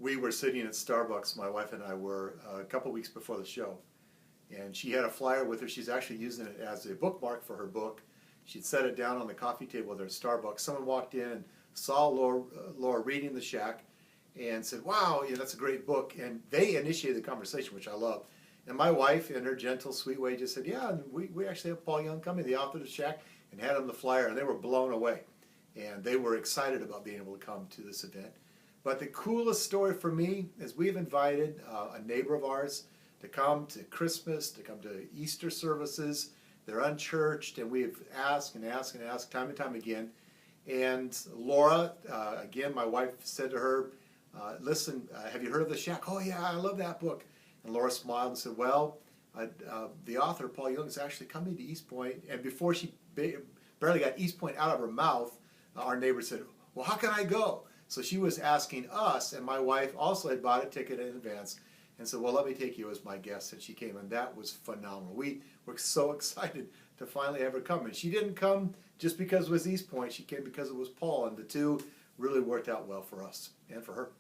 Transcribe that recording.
We were sitting at Starbucks, my wife and I were, a couple weeks before the show. And she had a flyer with her. She's actually using it as a bookmark for her book. She'd set it down on the coffee table there at Starbucks. Someone walked in and saw Laura reading The Shack and said, wow, yeah, that's a great book. And they initiated the conversation, which I love. And my wife, in her gentle, sweet way, just said, yeah, we actually have Paul Young coming, the author of The Shack, and had him the flyer. And they were blown away. And they were excited about being able to come to this event. But the coolest story for me is we've invited a neighbor of ours to come to Christmas, to come to Easter services. They're unchurched, and we've asked and asked and asked time and time again. And Laura, again, my wife said to her, listen, have you heard of The Shack? Oh, yeah, I love that book. And Laura smiled and said, well, the author, Paul Young, is actually coming to East Point. And before she barely got East Point out of her mouth, our neighbor said, well, how can I go? So she was asking us, and my wife also had bought a ticket in advance and said, well, let me take you as my guest. And she came, and that was phenomenal. We were so excited to finally have her come. And she didn't come just because it was East Point. She came because it was Paul, and the two really worked out well for us and for her.